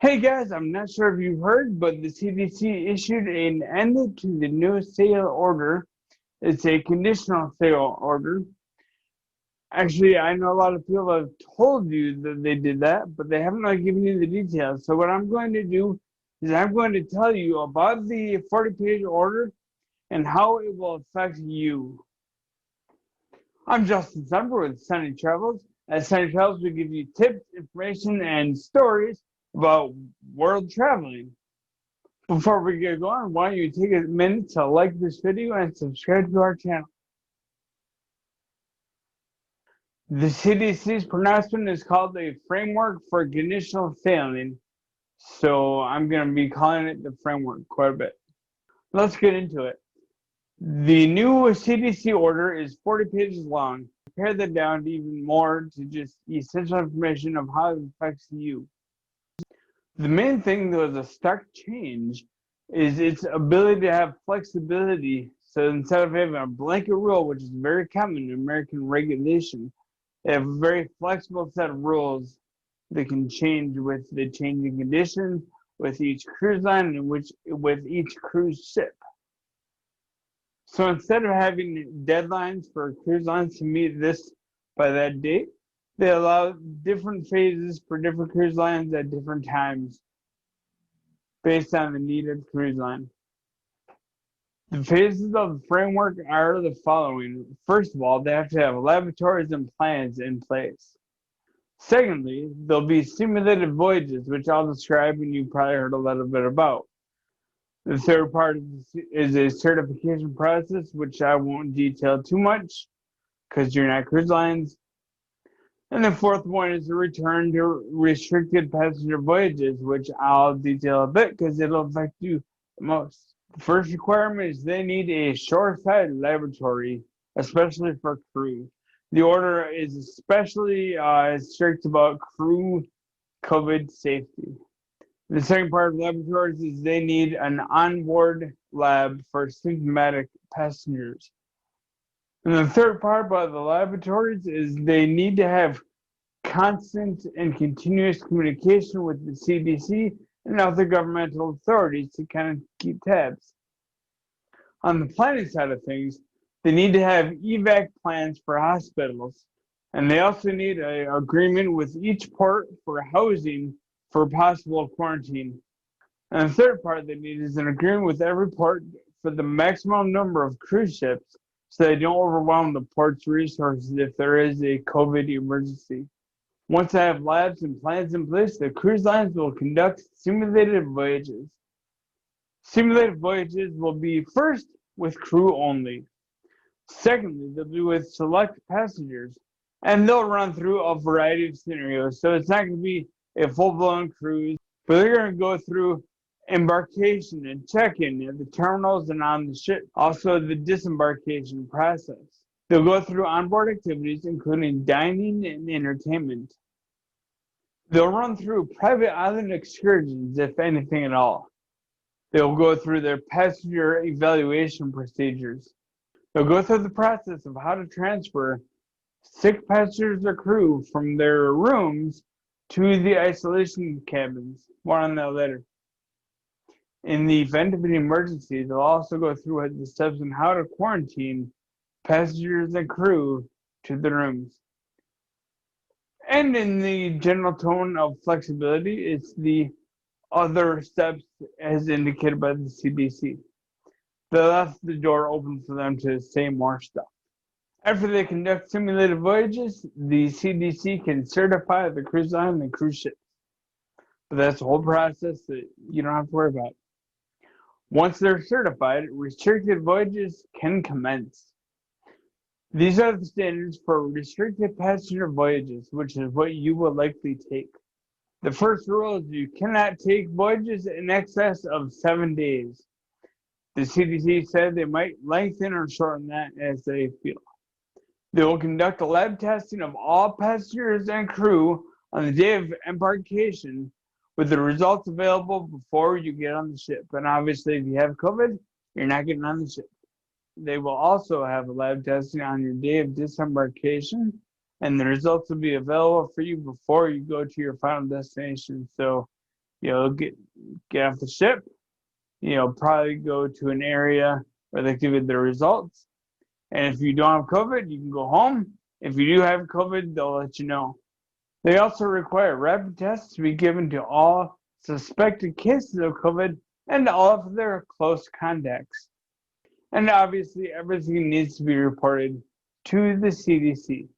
Hey guys, I'm not sure if you've heard, but the CDC issued an end to the new sail order. It's a conditional sail order. Actually, I know a lot of people have told you that they did that, but they haven't given you the details. So what I'm going to do is I'm going to tell you about the 40-page order and how it will affect you. I'm Justin Summer with Sunny Travels. At Sunny Travels, we give you tips, information, and stories about world traveling. Before we get going, why don't you take a minute to like this video and subscribe to our channel. The CDC's pronouncement is called a Framework for Conditional Sailing, so I'm going to be calling it the framework quite a bit. Let's get into it. The new CDC order is 40 pages long. Pare that down to even more to just essential information of how it affects you. The main thing that was a stark change is its ability to have flexibility. So instead of having a blanket rule, which is very common in American regulation, they have a very flexible set of rules that can change with the changing conditions, with each cruise line, and with each cruise ship. So instead of having deadlines for cruise lines to meet this by that date, they allow different phases for different cruise lines at different times based on the need of the cruise line. The phases of the framework are the following. First of all, they have to have laboratories and plans in place. Secondly, there'll be simulated voyages, which I'll describe and you probably heard a little bit about. The third part is a certification process, which I won't detail too much because you're not cruise lines. And the fourth one is the return to restricted passenger voyages, which I'll detail a bit because it'll affect you the most. The first requirement is they need a shoreside laboratory, especially for crew. The order is especially strict about crew COVID safety. The second part of laboratories is they need an onboard lab for symptomatic passengers. And the third part about the laboratories is they need to have constant and continuous communication with the CDC and other governmental authorities to kind of keep tabs. On the planning side of things, they need to have evac plans for hospitals, and they also need an agreement with each port for housing for possible quarantine. And the third part they need is an agreement with every port for the maximum number of cruise ships so they don't overwhelm the port's resources if there is a COVID emergency. Once they have labs and plans in place, the cruise lines will conduct simulated voyages. Simulated voyages will be first with crew only. Secondly, they'll be with select passengers, and they'll run through a variety of scenarios. So it's not going to be a full-blown cruise, but they're going to go through embarkation and check-in at the terminals and on the ship. Also, the disembarkation process. They'll go through onboard activities, including dining and entertainment. They'll run through private island excursions, if anything at all. They'll go through their passenger evaluation procedures. They'll go through the process of how to transfer sick passengers or crew from their rooms to the isolation cabins. More on that later. In the event of an emergency, they'll also go through the steps on how to quarantine passengers and crew to the rooms. And in the general tone of flexibility, it's the other steps as indicated by the CDC. They left the door open for them to say more stuff. After they conduct simulated voyages, the CDC can certify the cruise line and cruise ships. But that's a whole process that you don't have to worry about. Once they're certified, restricted voyages can commence. These are the standards for restricted passenger voyages, which is what you will likely take. The first rule is you cannot take voyages in excess of 7 days. The CDC said they might lengthen or shorten that as they feel. They will conduct a lab testing of all passengers and crew on the day of embarkation with the results available before you get on the ship. And obviously, if you have COVID, you're not getting on the ship. They will also have a lab testing on your day of disembarkation, and the results will be available for you before you go to your final destination. So get off the ship, probably go to an area where they give you the results. And if you don't have COVID, you can go home. If you do have COVID, they'll let you know. They also require rapid tests to be given to all suspected cases of COVID and all of their close contacts. And obviously, everything needs to be reported to the CDC.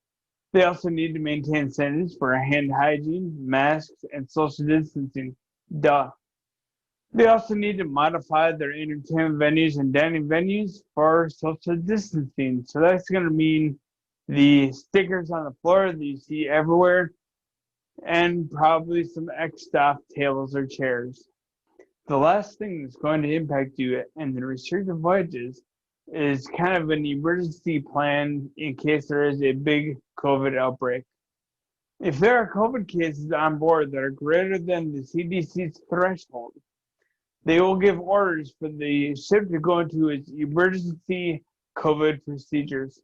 They also need to maintain standards for hand hygiene, masks, and social distancing. Duh. They also need to modify their entertainment venues and dining venues for social distancing. So that's going to mean the stickers on the floor that you see everywhere, and probably some X'd off tables or chairs. The last thing that's going to impact you in the restricted voyages is kind of an emergency plan in case there is a big COVID outbreak. If there are COVID cases on board that are greater than the CDC's threshold, they will give orders for the ship to go into its emergency COVID procedures.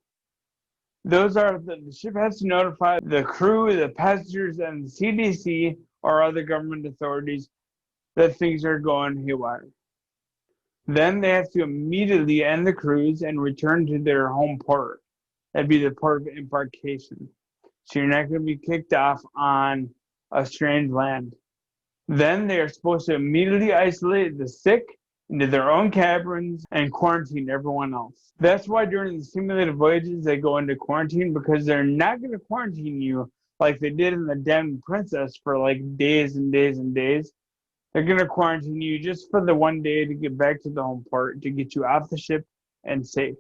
Those are that the ship has to notify the crew, the passengers, and the CDC or other government authorities that things are going haywire. Then they have to immediately end the cruise and return to their home port. That'd be the port of embarkation. So you're not going to be kicked off on a strange land. Then they are supposed to immediately isolate the sick into their own cabins and quarantine everyone else. That's why during the simulated voyages they go into quarantine, because they're not going to quarantine you like they did in the Diamond Princess for like days and days and days. They're going to quarantine you just for the one day to get back to the home port, to get you off the ship and safe.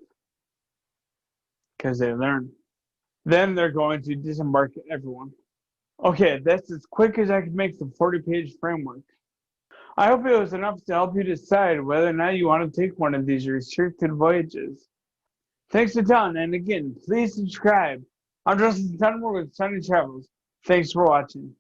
Because they learn. Then they're going to disembark everyone. Okay, that's as quick as I could make the 40-page framework. I hope it was enough to help you decide whether or not you want to take one of these restricted voyages. Thanks a ton, and again, please subscribe. I'm Justin Tunmore with Sunny Travels. Thanks for watching.